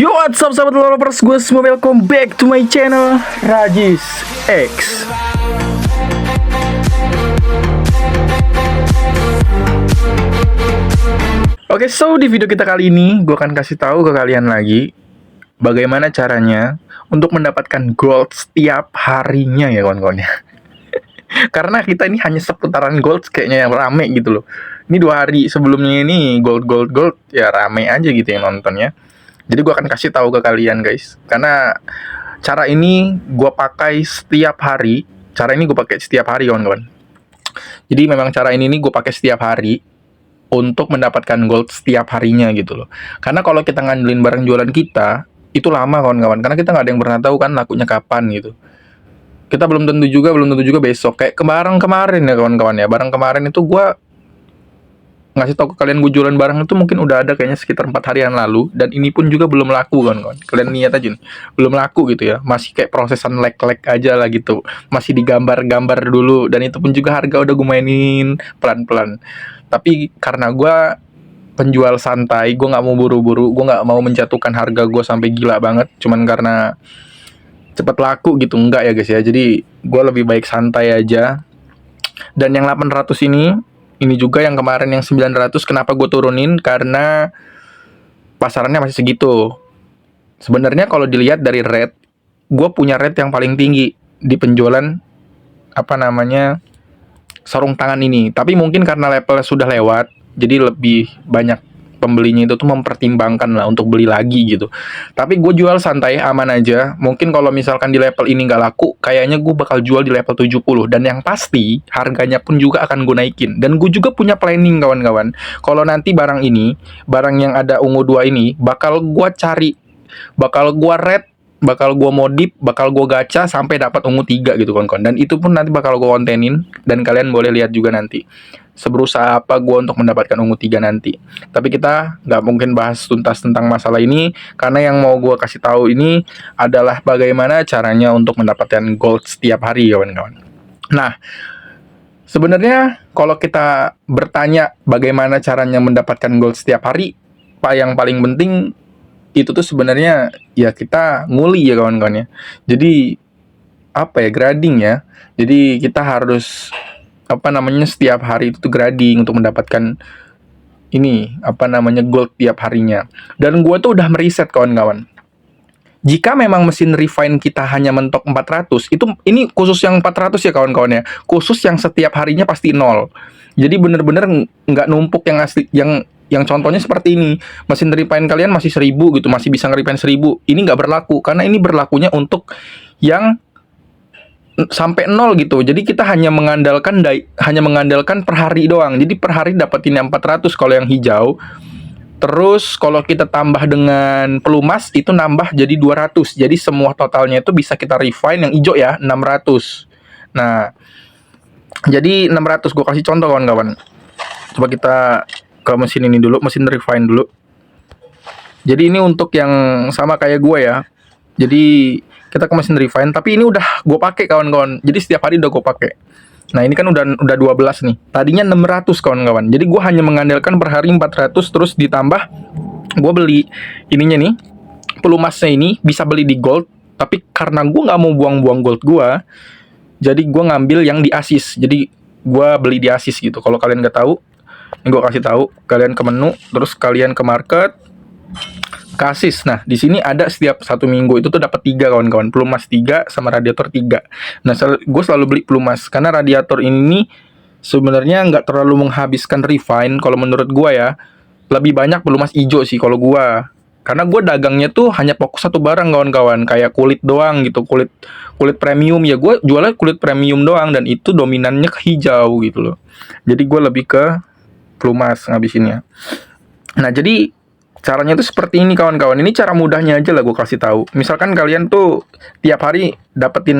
Yo, what's up sahabat lovers, gue semua welcome back to my channel Rajis X. Oke, so di video kita kali ini gue akan kasih tahu ke kalian lagi bagaimana caranya untuk mendapatkan gold setiap harinya ya kawan-kawan ya. Karena kita ini hanya seputaran gold kayaknya yang rame gitu loh. Ini 2 hari sebelumnya ini gold ya rame aja gitu yang nontonnya. Jadi gue akan kasih tahu ke kalian guys, karena cara ini gue pakai setiap hari. Cara ini gue pakai setiap hari kawan-kawan. Jadi memang cara ini nih gue pakai setiap hari untuk mendapatkan gold setiap harinya gitu loh. Karena kalau kita ngandelin barang jualan kita itu lama kawan-kawan, karena kita nggak ada yang pernah tahu kan lakunya kapan gitu. Kita belum tentu juga besok. Kayak kemarin ya kawan-kawan ya. Barang kemarin itu gue ngasih tahu ke kalian gue jualan barang itu mungkin udah ada kayaknya sekitar 4 harian lalu, dan ini pun juga belum laku kawan-kawan. Kalian lihat aja nih, belum laku gitu ya, masih kayak prosesan lag aja lah gitu, masih digambar-gambar dulu, dan itu pun juga harga udah gue mainin pelan-pelan. Tapi karena gue penjual santai, gue nggak mau buru-buru, gue nggak mau menjatuhkan harga gue sampai gila banget cuman karena cepet laku gitu, enggak ya guys ya. Jadi gue lebih baik santai aja. Dan yang 800 ini juga yang kemarin yang 900, kenapa gue turunin? Karena pasarannya masih segitu. Sebenarnya kalau dilihat dari rate, gue punya rate yang paling tinggi di penjualan sarung tangan ini. Tapi mungkin karena levelnya sudah lewat, jadi lebih banyak pembelinya itu tuh mempertimbangkan lah untuk beli lagi gitu. Tapi gue jual santai, aman aja. Mungkin kalau misalkan di level ini nggak laku, kayaknya gue bakal jual di level 70. Dan yang pasti, harganya pun juga akan gue naikin. Dan gue juga punya planning kawan-kawan. Kalau nanti barang ini, barang yang ada ungu 2 ini, bakal gue cari, bakal gue rate, bakal gue modif, bakal gue gacha sampai dapat ungu 3 gitu kawan-kawan. Dan itu pun nanti bakal gue kontenin, dan kalian boleh lihat juga nanti seberusaha apa gue untuk mendapatkan ungu 3 nanti. Tapi kita nggak mungkin bahas tuntas tentang masalah ini, karena yang mau gue kasih tahu ini adalah bagaimana caranya untuk mendapatkan gold setiap hari kawan-kawan. Nah, sebenarnya kalau kita bertanya bagaimana caranya mendapatkan gold setiap hari, yang paling penting itu tuh sebenarnya ya kita nguli ya kawan-kawan ya. Jadi grading ya. Jadi kita harus setiap hari itu tuh grading untuk mendapatkan gold tiap harinya. Dan gue tuh udah meriset kawan-kawan. Jika memang mesin refine kita hanya mentok 400, ini khusus yang 400 ya kawan-kawan ya. Khusus yang setiap harinya pasti 0. Jadi bener-bener nggak numpuk yang asli, yang contohnya seperti ini. Mesin refine kalian masih 1000 gitu, masih bisa nge-refine 1000. Ini nggak berlaku, karena ini berlakunya untuk yang sampai 0 gitu. Jadi kita hanya mengandalkan per hari doang. Jadi per hari dapetin yang 400 kalau yang hijau. Terus kalau kita tambah dengan pelumas itu nambah jadi 200. Jadi semua totalnya itu bisa kita refine. Yang hijau ya 600. Nah, jadi 600 gue kasih contoh kawan-kawan. Coba kita ke mesin ini dulu, mesin refine dulu. Jadi ini untuk yang sama kayak gue ya. Jadi kita ke mesin refine, tapi ini udah gue pakai kawan-kawan. Jadi setiap hari udah gue pakai. Nah, ini kan udah 12 nih. Tadinya 600 kawan-kawan. Jadi gue hanya mengandalkan per hari 400, terus ditambah gue beli ininya nih. Pelumasnya ini bisa beli di gold, tapi karena gue nggak mau buang-buang gold gue, jadi gue ngambil yang di Asis. Jadi gue beli di Asis gitu. Kalau kalian nggak tahu, ini gue kasih tahu. Kalian ke menu, terus kalian ke market, Asis. Nah, di sini ada setiap 1 minggu itu tuh dapat 3 kawan-kawan, pelumas 3 sama radiator 3. Nah, gue selalu beli pelumas karena radiator ini sebenarnya nggak terlalu menghabiskan refine. Kalau menurut gue ya, lebih banyak pelumas hijau sih kalau gue. Karena gue dagangnya tuh hanya fokus satu barang kawan-kawan, kayak kulit doang gitu, kulit premium ya. Gue jualnya kulit premium doang, dan itu dominannya ke hijau gitu loh. Jadi gue lebih ke pelumas ngabisinnya. Nah, jadi caranya tuh seperti ini kawan-kawan. Ini cara mudahnya aja lah gue kasih tahu. Misalkan kalian tuh tiap hari dapetin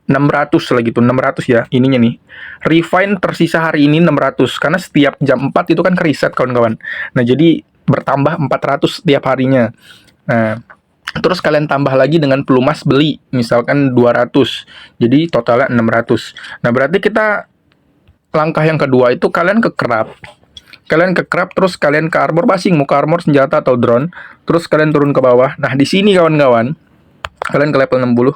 600 lah gitu, 600 ya ininya nih. Refine tersisa hari ini 600 karena setiap jam 4 itu kan ke reset kawan-kawan. Nah, jadi bertambah 400 setiap harinya. Nah, terus kalian tambah lagi dengan pelumas beli misalkan 200. Jadi totalnya 600. Nah, berarti kita langkah yang kedua itu kalian ke craft. Kalian ke craft, terus kalian ke armor basing, mau ke armor senjata atau drone, terus kalian turun ke bawah. Nah, di sini kawan-kawan, kalian ke level 60.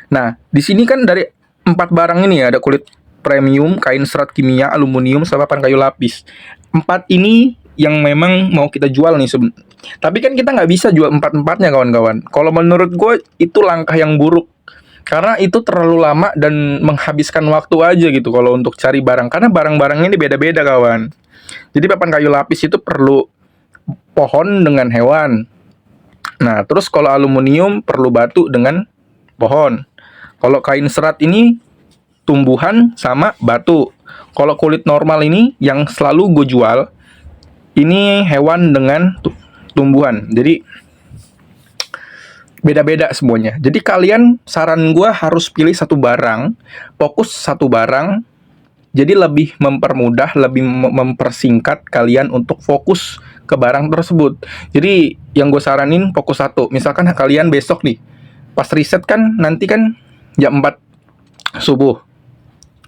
Nah, di sini kan dari 4 barang ini ya, ada kulit premium, kain serat kimia, aluminium, sama papan kayu lapis. 4 ini yang memang mau kita jual nih tapi kan kita nggak bisa jual 4-4-nya kawan-kawan. Kalau menurut gue itu langkah yang buruk. Karena itu terlalu lama dan menghabiskan waktu aja gitu kalau untuk cari barang. Karena barang-barangnya ini beda-beda kawan. Jadi papan kayu lapis itu perlu pohon dengan hewan. Nah, terus kalau aluminium perlu batu dengan pohon. Kalau kain serat ini tumbuhan sama batu. Kalau kulit normal ini yang selalu gue jual, ini hewan dengan tumbuhan. Jadi beda-beda semuanya. Jadi kalian, saran gue harus pilih satu barang, fokus satu barang. Jadi lebih mempermudah, lebih mempersingkat kalian untuk fokus ke barang tersebut. Jadi yang gue saranin fokus satu. Misalkan kalian besok nih, pas riset kan nanti kan jam 4 subuh.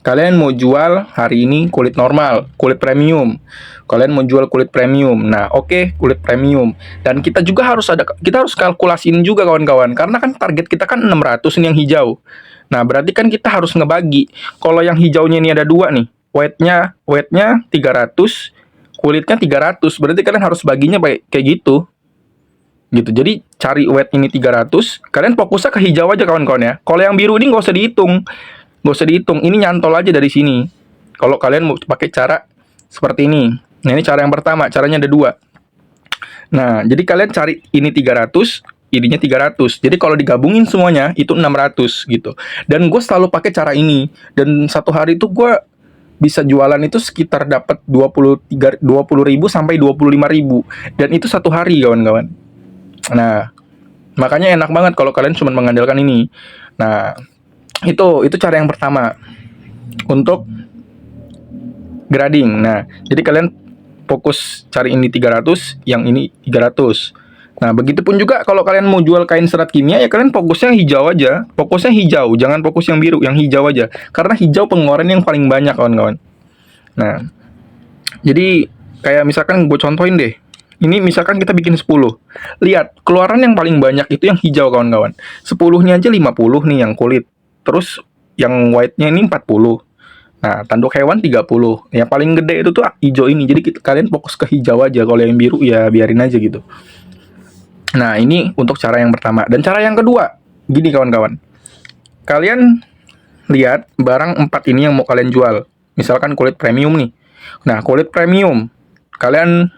Kalian mau jual hari ini kulit normal, kulit premium. Kalian mau jual kulit premium. Nah, oke, kulit premium. Dan kita juga kita harus kalkulasiin juga kawan-kawan. Karena kan target kita kan 600 ini yang hijau. Nah, berarti kan kita harus ngebagi. Kalau yang hijaunya ini ada 2 nih. Weightnya 300, kulitnya 300. Berarti kalian harus baginya kayak gitu. Jadi cari weight ini 300. Kalian fokusnya ke hijau aja kawan-kawan ya. Kalau yang biru ini nggak usah dihitung. Ini nyantol aja dari sini. Kalau kalian mau pakai cara seperti ini. Nah, ini cara yang pertama, caranya ada 2. Nah, jadi kalian cari ini 300, ininya 300. Jadi kalau digabungin semuanya itu 600 gitu. Dan gue selalu pakai cara ini. Dan satu hari itu gue bisa jualan itu sekitar dapat 20.000 sampai 25.000. Dan itu satu hari kawan-kawan. Nah, makanya enak banget kalau kalian cuma mengandalkan ini. Nah, itu cara yang pertama untuk grading. Nah, jadi kalian fokus cari ini 300, yang ini 300. Nah, begitupun juga kalau kalian mau jual kain serat kimia, ya kalian fokusnya hijau aja. Fokusnya hijau, jangan fokus yang biru, yang hijau aja. Karena hijau pengeluaran yang paling banyak kawan-kawan. Nah, jadi kayak misalkan gue contohin deh. Ini misalkan kita bikin 10. Lihat, keluaran yang paling banyak itu yang hijau kawan-kawan. 10-nya aja 50 nih yang kulit. Terus yang white-nya ini 40. Nah, tanduk hewan 30. Yang paling gede itu tuh hijau ini. Jadi kalian fokus ke hijau aja. Kalau yang biru ya biarin aja gitu. Nah, ini untuk cara yang pertama. Dan cara yang kedua, gini kawan-kawan. Kalian lihat barang 4 ini yang mau kalian jual. Misalkan kulit premium nih. Nah, kulit premium. Kalian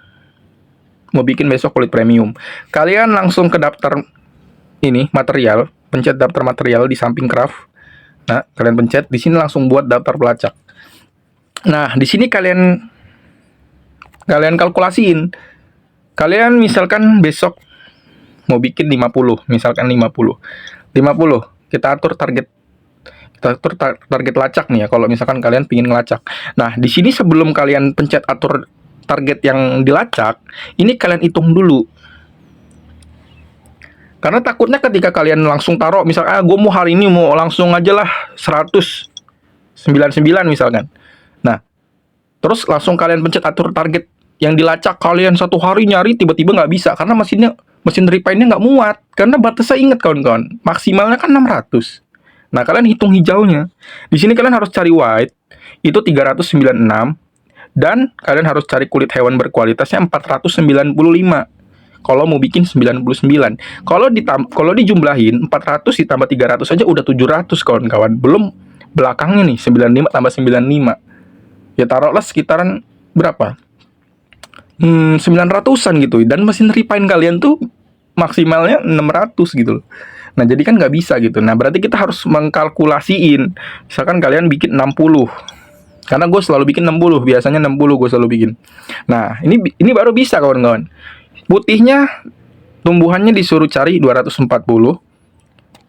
mau bikin besok kulit premium. Kalian langsung ke daftar ini, material. Pencet daftar material di samping craft. Nah, kalian pencet di sini langsung buat daftar pelacak. Nah, di sini kalian kalkulasiin. Kalian misalkan besok mau bikin 50, misalkan 50. Kita atur target lacak nih ya kalau misalkan kalian pingin ngelacak. Nah, di sini sebelum kalian pencet atur target yang dilacak, ini kalian hitung dulu. Karena takutnya ketika kalian langsung taruh, misalnya gue mau hari ini mau langsung aja lah 199 misalkan. Nah, terus langsung kalian pencet atur target yang dilacak, kalian satu hari nyari tiba-tiba nggak bisa karena mesin refine-nya nggak muat. Karena batasnya, inget kawan-kawan, maksimalnya kan 600. Nah, kalian hitung hijaunya. Di sini kalian harus cari white itu 396 dan kalian harus cari kulit hewan berkualitasnya 495. Kalau mau bikin 99. Kalau dijumlahin 400 ditambah 300 aja udah 700 kawan-kawan. Belum belakangnya nih 95 tambah 95. Ya taruhlah sekitaran berapa? 900-an gitu. Dan mesin refine kalian tuh maksimalnya 600 gitu loh. Nah, jadi kan nggak bisa gitu. Nah, berarti kita harus mengkalkulasiin. Misalkan kalian bikin 60. Karena gue selalu bikin 60. Biasanya 60 gue selalu bikin. Nah, ini baru bisa kawan-kawan. Putihnya, tumbuhannya disuruh cari 240.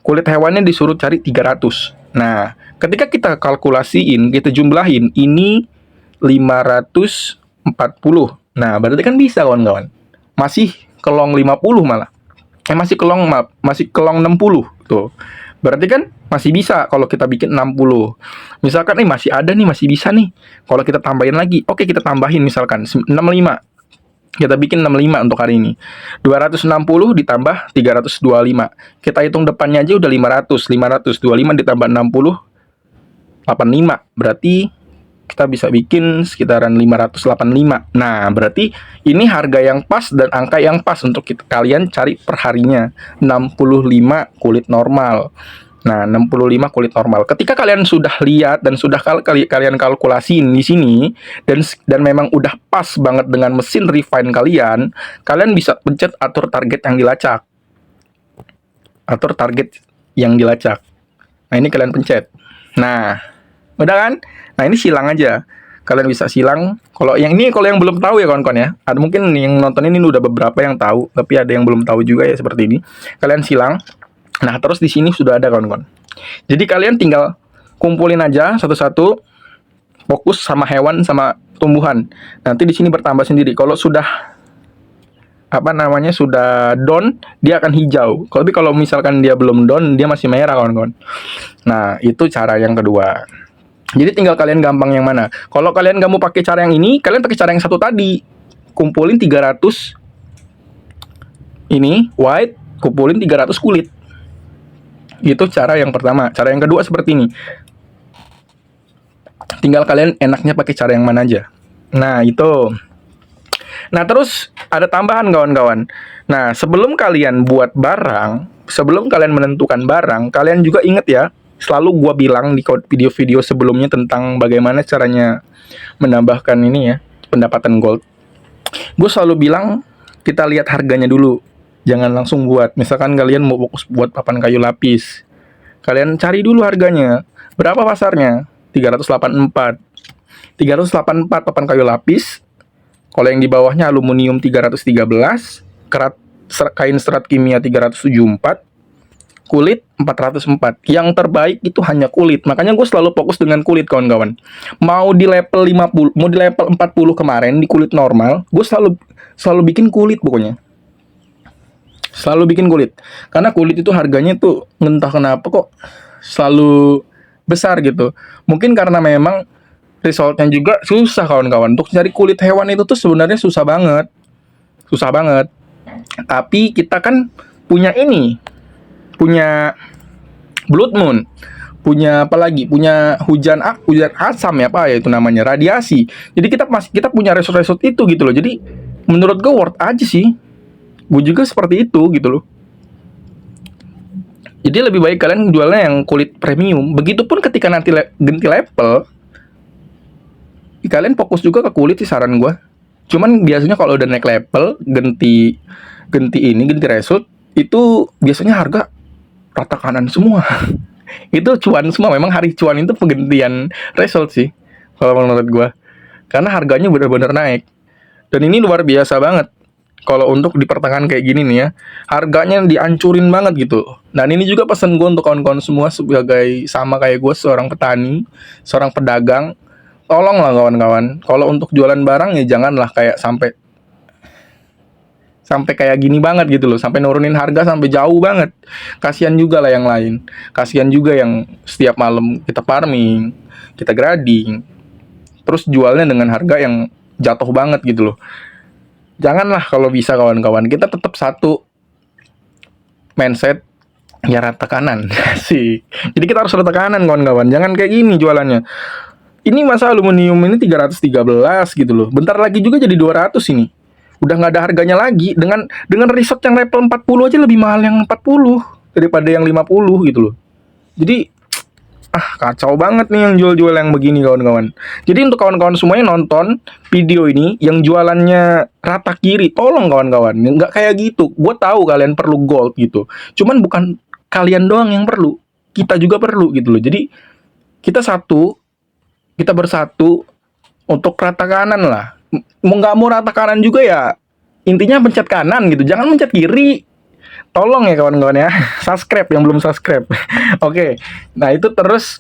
Kulit hewannya disuruh cari 300. Nah, ketika kita kalkulasiin, kita jumlahin, ini 540. Nah, berarti kan bisa kawan-kawan. Masih kelong 50 malah. Masih kelong 60 tuh. Berarti kan masih bisa kalau kita bikin 60. Misalkan masih ada nih, masih bisa nih. Kalau kita tambahin lagi, oke kita tambahin misalkan 65. Kita bikin 65 untuk hari ini. 260 ditambah 325. Kita hitung depannya aja udah 500. 525 ditambah 60, 85. Berarti kita bisa bikin sekitaran 585. Nah, berarti ini harga yang pas dan angka yang pas untuk kalian cari perharinya. 65 kulit normal. Nah, 65 kulit normal. Ketika kalian sudah lihat dan sudah kalian kalkulasiin di sini dan memang udah pas banget dengan mesin refine kalian, kalian bisa pencet atur target yang dilacak. Atur target yang dilacak. Nah, ini kalian pencet. Nah, udah kan? Nah, ini silang aja. Kalian bisa silang. Kalau yang belum tahu ya kawan-kawan ya. Ada mungkin yang nonton ini udah beberapa yang tahu, tapi ada yang belum tahu juga ya seperti ini. Kalian silang. Nah, terus di sini sudah ada kawan-kawan. Jadi kalian tinggal kumpulin aja satu-satu, fokus sama hewan sama tumbuhan. Nanti di sini bertambah sendiri. Kalau sudah sudah down, dia akan hijau. Tapi kalau misalkan dia belum down, dia masih merah kawan-kawan. Nah, itu cara yang kedua. Jadi tinggal kalian gampang yang mana. Kalau kalian nggak mau pakai cara yang ini, kalian pakai cara yang satu tadi. Kumpulin 300 ini white, kumpulin 300 kulit. Itu cara yang pertama. Cara yang kedua seperti ini. Tinggal kalian enaknya pakai cara yang mana aja. Nah, itu. Nah, terus ada tambahan kawan-kawan. Nah, sebelum kalian buat barang, sebelum kalian menentukan barang, kalian juga ingat ya, selalu gua bilang di video-video sebelumnya tentang bagaimana caranya menambahkan ini ya, pendapatan gold. Gue selalu bilang, kita lihat harganya dulu. Jangan langsung buat. Misalkan kalian mau fokus buat papan kayu lapis, kalian cari dulu harganya. Berapa pasarnya? 384. 384 papan kayu lapis. Kalau yang di bawahnya aluminium 313, kain serat kimia 374, kulit 404. Yang terbaik itu hanya kulit. Makanya gue selalu fokus dengan kulit kawan-kawan. Mau di level 50, mau di level 40 kemarin di kulit normal, gue selalu bikin kulit pokoknya. Selalu bikin kulit. Karena kulit itu harganya tuh entah kenapa kok selalu besar gitu. Mungkin karena memang resultnya juga susah kawan-kawan. Untuk cari kulit hewan itu tuh sebenarnya susah banget. Susah banget. Tapi kita kan punya ini. Punya blood moon. Punya apa lagi? Punya hujan asam ya, apa ya itu namanya? Radiasi. Jadi kita punya result-result itu gitu loh. Jadi menurut gue worth aja sih. Gue juga seperti itu gitu loh. Jadi lebih baik kalian jualnya yang kulit premium. Begitupun ketika nanti ganti level, kalian fokus juga ke kulit sih saran gue. Cuman biasanya kalau udah naik level, ganti result, itu biasanya harga rata kanan semua. Itu cuan semua. Memang hari cuan itu penggantian result sih, kalau menurut gue. Karena harganya benar-benar naik. Dan ini luar biasa banget. Kalau untuk di pertengahan kayak gini nih ya, harganya dihancurin banget gitu. Dan ini juga pesan gue untuk kawan-kawan semua sebagai sama kayak gue, seorang petani, seorang pedagang. Tolonglah kawan-kawan, kalau untuk jualan barang ya janganlah kayak sampai kayak gini banget gitu loh, sampai nurunin harga sampai jauh banget. Kasihan juga lah yang lain. Kasihan juga yang setiap malam kita farming, kita grading, terus jualnya dengan harga yang jatuh banget gitu loh. Janganlah kalau bisa kawan-kawan, kita tetap satu mindset, ya rata kanan sih. Jadi kita harus rata kanan kawan-kawan, jangan kayak gini jualannya. Ini masa aluminium ini 313 gitu loh. Bentar lagi juga jadi 200 ini. Udah nggak ada harganya lagi. Dengan riset yang level 40 aja lebih mahal yang 40 daripada yang 50 gitu loh. Jadi kacau banget nih yang jual-jual yang begini kawan-kawan. Jadi untuk kawan-kawan semuanya nonton video ini yang jualannya rata kiri, tolong kawan-kawan, nggak kayak gitu. Gue tahu kalian perlu gold gitu. Cuman bukan kalian doang yang perlu, kita juga perlu gitu loh. Jadi kita bersatu untuk rata kanan lah. Mau nggak mau rata kanan juga ya, intinya pencet kanan gitu, jangan pencet kiri. Tolong ya kawan-kawan ya, subscribe yang belum subscribe. Oke, nah itu terus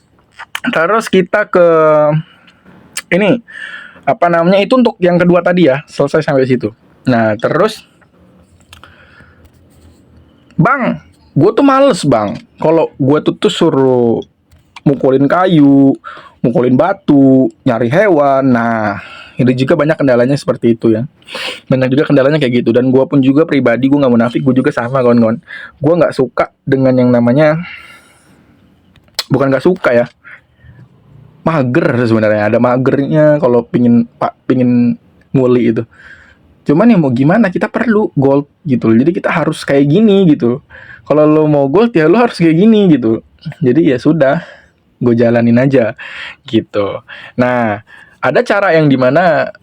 kita ke ini itu untuk yang kedua tadi ya, selesai sampai situ. Nah terus Bang, gue tuh males bang. Kalau gue tuh suruh mukulin kayu, mukulin batu, nyari hewan. Nah, itu juga banyak kendalanya seperti itu ya. Banyak juga kendalanya kayak gitu. Dan gue pun juga pribadi, gue nggak munafik, gue juga sama kawan-kawan. Gue nggak suka dengan yang namanya, bukan nggak suka ya, mager sebenarnya. Ada magernya kalau pingin nguli itu. Cuman ya mau gimana, kita perlu gold gitu. Jadi kita harus kayak gini gitu. Kalau lo mau gold ya lo harus kayak gini gitu. Jadi ya sudah, gue jalanin aja gitu. Nah, ada cara yang dimana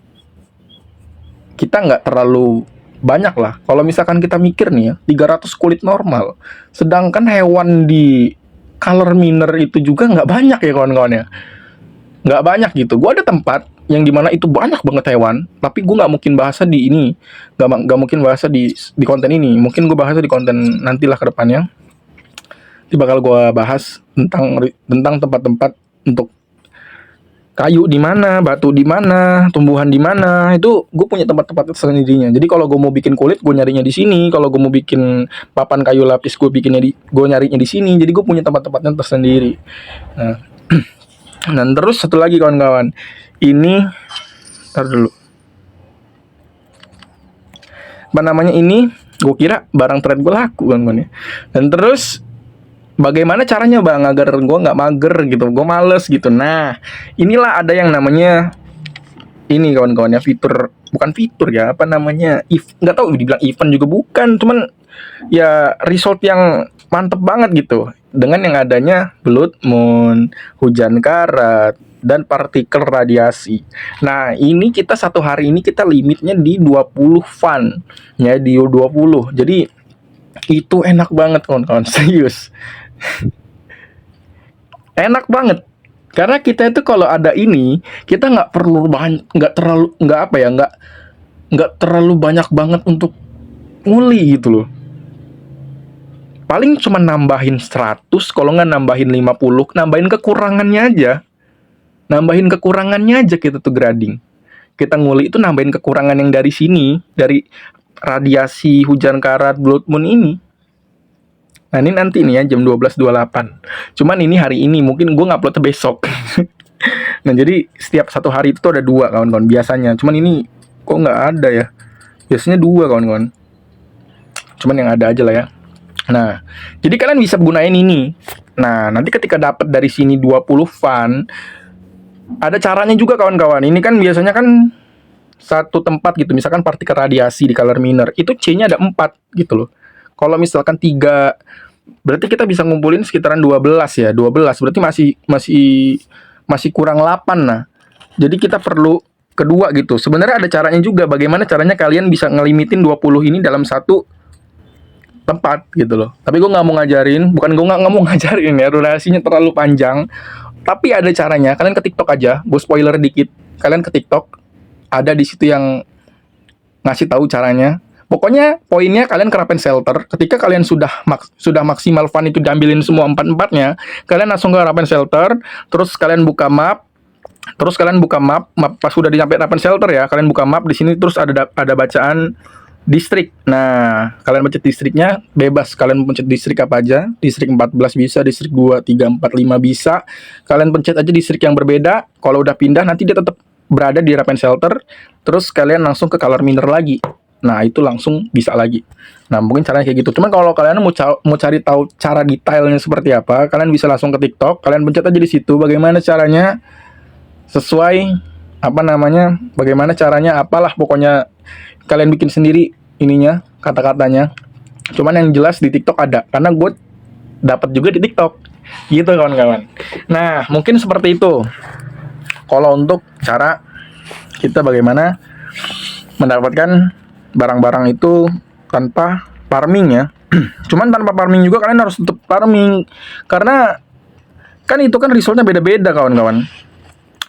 kita nggak terlalu banyak lah. Kalau misalkan kita mikir nih ya, 300 kulit normal. Sedangkan hewan di color miner itu juga nggak banyak ya kawan-kawan ya. Nggak banyak gitu. Gue ada tempat yang dimana itu banyak banget hewan, tapi gue nggak mungkin bahasa di ini, nggak mungkin bahasa di konten ini. Mungkin gue bahasa di konten nantilah ke depannya. Nanti bakal gue bahas tentang tempat-tempat untuk kayu di mana, batu di mana, tumbuhan di mana. Itu gue punya tempat-tempat tersendirinya. Jadi kalau gue mau bikin kulit, gue nyarinya di sini. Kalau gue mau bikin papan kayu lapis, gue nyarinya di sini. Jadi gue punya tempat-tempatnya tersendiri. Nah, dan terus satu lagi kawan-kawan, ini ntar dulu. Apa namanya ini? Gue kira barang trade gue laku kawan-kawan ya. Dan terus bagaimana caranya bang agar gue nggak mager gitu, gue males gitu. Nah, inilah ada yang namanya ini kawan-kawan ya, bukan fitur ya, apa namanya, nggak tahu dibilang event juga bukan, cuman ya result yang mantep banget gitu dengan yang adanya blood moon, hujan karat, dan partikel radiasi. Nah, ini kita satu hari ini kita limitnya di 20 fun ya, di 20. Jadi itu enak banget kawan-kawan, serius. Enak banget. Karena kita itu kalau ada ini, kita nggak perlu nggak terlalu banyak banget untuk nguli gitu loh. Paling cuma nambahin 100, kalau nggak nambahin 50, nambahin kekurangannya aja. Nambahin kekurangannya aja kita tuh grading. Kita nguli itu nambahin kekurangan yang dari sini, dari radiasi hujan karat blood moon ini. Nah ini nanti nih ya jam 12.28. Cuman ini hari ini, mungkin gue nguploadnya besok. Nah jadi setiap satu hari itu tuh ada 2 kawan-kawan biasanya. Cuman ini kok nggak ada ya. Biasanya 2 kawan-kawan. Cuman yang ada aja lah ya. Nah, jadi kalian bisa gunain ini. Nah, nanti ketika dapat dari sini 20 fun, ada caranya juga kawan-kawan. Ini kan biasanya kan satu tempat gitu, misalkan partikel radiasi di color miner, itu C-nya ada 4 gitu loh. Kalau misalkan 3, berarti kita bisa ngumpulin sekitaran 12 ya. 12 berarti masih kurang 8. Nah, jadi kita perlu kedua gitu. Sebenarnya ada caranya juga. Bagaimana caranya kalian bisa ngelimitin 20 ini dalam satu tempat gitu loh. Tapi gue nggak mau ngajarin, bukan gue nggak mau ngajarin ya, durasinya terlalu panjang. Tapi ada caranya. Kalian ke TikTok aja. Gue spoiler dikit. Kalian ke TikTok, ada di situ yang ngasih tahu caranya. Pokoknya poinnya kalian ke Raven Shelter. Ketika kalian sudah maksimal fun itu diambilin semua 4-4-nya, kalian langsung ke Raven Shelter. Terus kalian buka map. Map pas sudah nyampe Raven Shelter ya, kalian buka map di sini. Terus ada bacaan distrik. Nah, kalian pencet distriknya bebas. Kalian pencet distrik apa aja. Distrik 14 bisa, distrik 2, 3, 4, 5 bisa. Kalian pencet aja distrik yang berbeda. Kalau udah pindah nanti dia tetap berada di Raven Shelter. Terus kalian langsung ke color miner lagi. Nah, itu langsung bisa lagi. Nah, mungkin caranya kayak gitu. Cuman kalau kalian mau cari tahu cara detailnya seperti apa, kalian bisa langsung ke TikTok. Kalian pencet aja di situ bagaimana caranya sesuai bagaimana caranya apalah pokoknya. Kalian bikin sendiri ininya, kata-katanya. Cuman yang jelas di TikTok ada, karena gue dapat juga di TikTok. Gitu kawan-kawan. Nah, mungkin seperti itu. Kalau untuk cara kita bagaimana mendapatkan barang-barang itu tanpa farming ya. Cuman tanpa farming juga kalian harus tetap farming. Karena kan itu kan resultnya beda-beda kawan-kawan.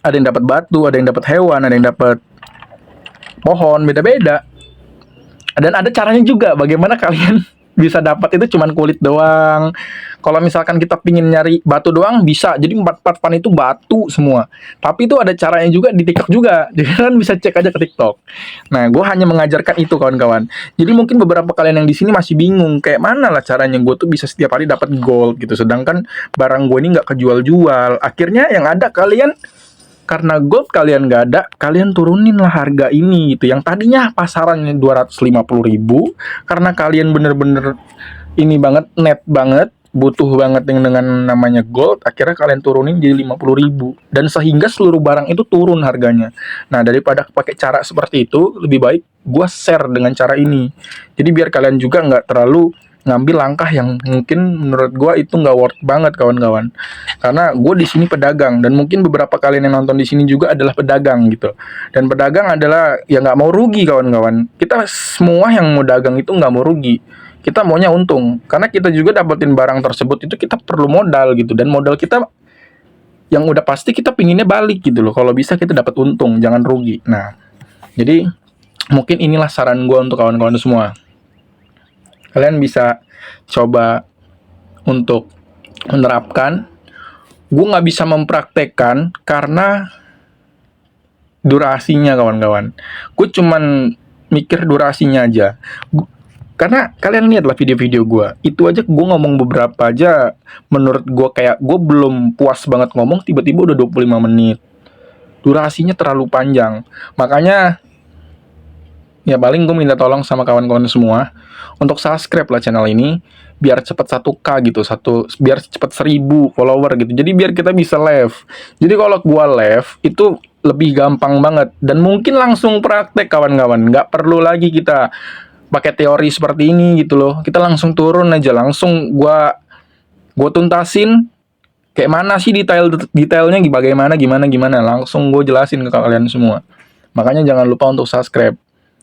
Ada yang dapat batu, ada yang dapat hewan, ada yang dapat pohon, beda-beda. Dan ada caranya juga bagaimana kalian bisa dapat itu cuman kulit doang. Kalau misalkan kita pingin nyari batu doang bisa. Jadi 4 pan itu batu semua. Tapi itu ada caranya juga di TikTok juga. Jadi kan bisa cek aja ke TikTok. Nah, gue hanya mengajarkan itu kawan-kawan. Jadi mungkin beberapa kalian yang di sini masih bingung kayak mana lah caranya gue tuh bisa setiap hari dapat gold gitu. Sedangkan barang gue ini nggak kejual-jual. Akhirnya yang ada kalian karena gold kalian nggak ada, kalian turunin lah harga ini gitu. Yang tadinya pasarannya 250.000, karena kalian bener-bener ini banget, net banget, butuh banget yang dengan namanya gold, akhirnya kalian turunin jadi 50.000. Dan sehingga seluruh barang itu turun harganya. Nah, daripada pakai cara seperti itu, lebih baik gue share dengan cara ini. Jadi biar kalian juga nggak terlalu ngambil langkah yang mungkin menurut gue itu nggak worth banget kawan-kawan. Karena gue di sini pedagang dan mungkin beberapa kalian yang nonton di sini juga adalah pedagang gitu. Dan pedagang adalah ya nggak mau rugi kawan-kawan. Kita semua yang mau dagang itu nggak mau rugi. Kita maunya untung. Karena kita juga dapetin barang tersebut itu kita perlu modal gitu. Dan modal kita yang udah pasti kita pinginnya balik gitu loh. Kalau bisa kita dapat untung, jangan rugi. Nah, jadi mungkin inilah saran gue untuk kawan-kawan semua. Kalian bisa coba untuk menerapkan. Gue nggak bisa mempraktekkan karena durasinya kawan-kawan. Gue cuman mikir durasinya aja. Karena kalian lihatlah video-video gue. Itu aja gue ngomong beberapa aja. Menurut gue kayak gue belum puas banget ngomong. Tiba-tiba udah 25 menit. Durasinya terlalu panjang. Makanya ya paling gue minta tolong sama kawan-kawan semua untuk subscribe lah channel ini biar cepet 1K gitu, biar cepet 1000 follower gitu. Jadi biar kita bisa live. Jadi kalau gue live itu lebih gampang banget dan mungkin langsung praktek kawan-kawan. Nggak perlu lagi kita pakai teori seperti ini gitu loh. Kita langsung turun aja, langsung gue tuntasin kayak mana sih detailnya gimana, langsung gue jelasin ke kalian semua. Makanya jangan lupa untuk subscribe.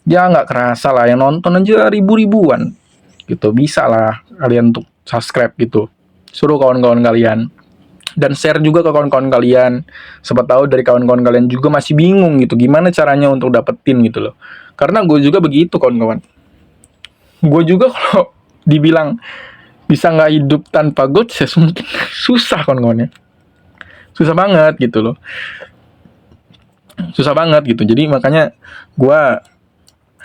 Ya nggak kerasa lah, yang nonton aja ribuan gitu. Bisa lah kalian untuk subscribe gitu. Suruh kawan-kawan kalian. Dan share juga ke kawan-kawan kalian. Siapa tahu dari kawan-kawan kalian juga masih bingung gitu. Gimana caranya untuk dapetin gitu loh. Karena gue juga begitu kawan-kawan. Gue juga kalau dibilang bisa nggak hidup tanpa gold, mungkin susah kawan-kawan ya. Susah banget gitu loh. Susah banget gitu. Jadi makanya gue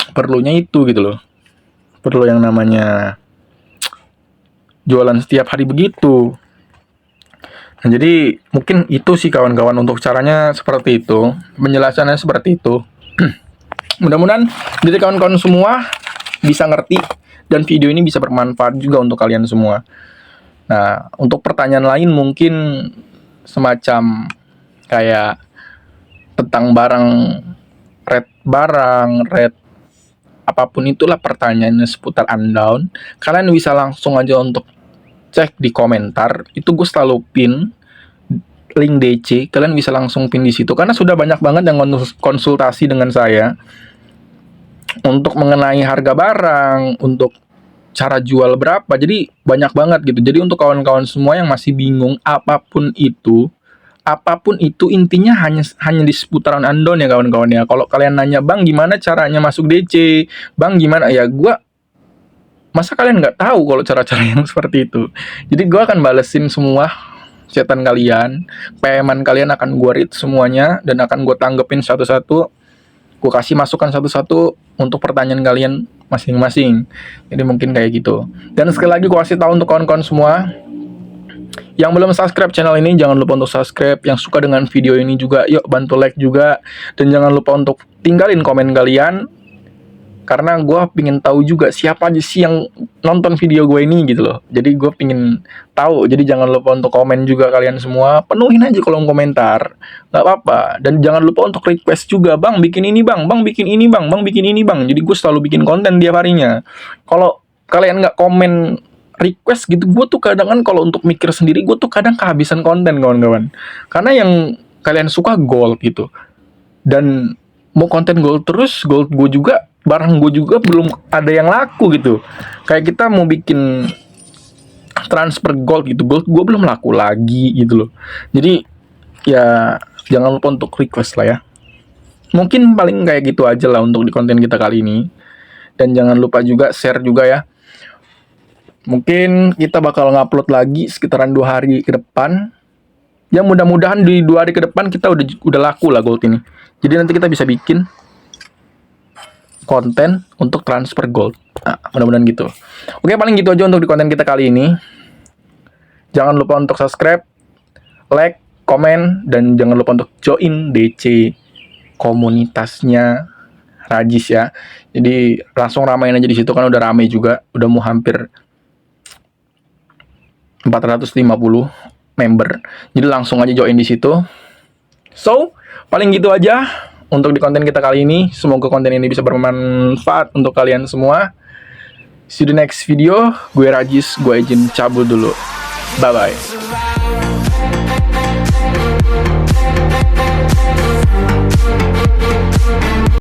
perlunya itu gitu loh. Perlu yang namanya jualan setiap hari begitu. Nah, jadi mungkin itu sih kawan-kawan untuk caranya seperti itu. Penjelasannya seperti itu. Mudah-mudahan dari kawan-kawan semua bisa ngerti dan video ini bisa bermanfaat juga untuk kalian semua. Nah, untuk pertanyaan lain mungkin semacam kayak tentang rate apapun itulah pertanyaannya seputar Undawn, kalian bisa langsung aja untuk cek di komentar. Itu gue selalu pin link DC, kalian bisa langsung pin di situ karena sudah banyak banget yang konsultasi dengan saya untuk mengenai harga barang, untuk cara jual berapa. Jadi banyak banget gitu. Jadi untuk kawan-kawan semua yang masih bingung apapun itu intinya hanya di seputaran Undawn ya kawan-kawan ya. Kalau kalian nanya, "Bang, gimana caranya masuk DC? Bang, gimana?" Ya masa kalian nggak tahu kalau cara-cara yang seperti itu. Jadi gue akan balesin semua chatan kalian, PM-an kalian akan gue read semuanya dan akan gue tanggepin satu-satu. Gue kasih masukan satu-satu untuk pertanyaan kalian masing-masing. Jadi mungkin kayak gitu. Dan sekali lagi gue kasih tahu untuk kawan-kawan semua, yang belum subscribe channel ini, jangan lupa untuk subscribe. Yang suka dengan video ini juga, yuk bantu like juga. Dan jangan lupa untuk tinggalin komen kalian. Karena gue pengen tahu juga siapa aja sih yang nonton video gue ini gitu loh. Jadi gue pengen tahu. Jadi jangan lupa untuk komen juga kalian semua. Penuhin aja kolom komentar. Gak apa-apa. Dan jangan lupa untuk request juga. "Bang, bikin ini bang. Bang, bikin ini bang. Bang, bikin ini bang." Jadi gue selalu bikin konten tiap harinya. Kalau kalian gak komen request gitu, gue tuh kadang kan kalau untuk mikir sendiri, gue tuh kadang kehabisan konten kawan-kawan. Karena yang kalian suka gold gitu. Dan mau konten gold terus, gold gue juga, barang gue juga belum ada yang laku gitu. Kayak kita mau bikin transfer gold gitu, gold gue belum laku lagi gitu loh. Jadi ya jangan lupa untuk request lah ya. Mungkin paling kayak gitu aja lah untuk di konten kita kali ini. Dan jangan lupa juga share juga ya. Mungkin kita bakal ngupload lagi sekitaran 2 hari ke depan. Ya mudah-mudahan di 2 hari ke depan kita udah laku lah gold ini. Jadi nanti kita bisa bikin konten untuk transfer gold. Nah, mudah-mudahan gitu. Oke, paling gitu aja untuk di konten kita kali ini. Jangan lupa untuk subscribe, like, komen, dan jangan lupa untuk join DC komunitasnya Rajis ya. Jadi langsung ramein aja di situ kan udah rame juga, udah mau hampir 450 member. Jadi langsung aja join di situ. So, paling gitu aja untuk di konten kita kali ini. Semoga konten ini bisa bermanfaat untuk kalian semua. See you the next video. Gue Rajis, gue izin cabut dulu. Bye-bye.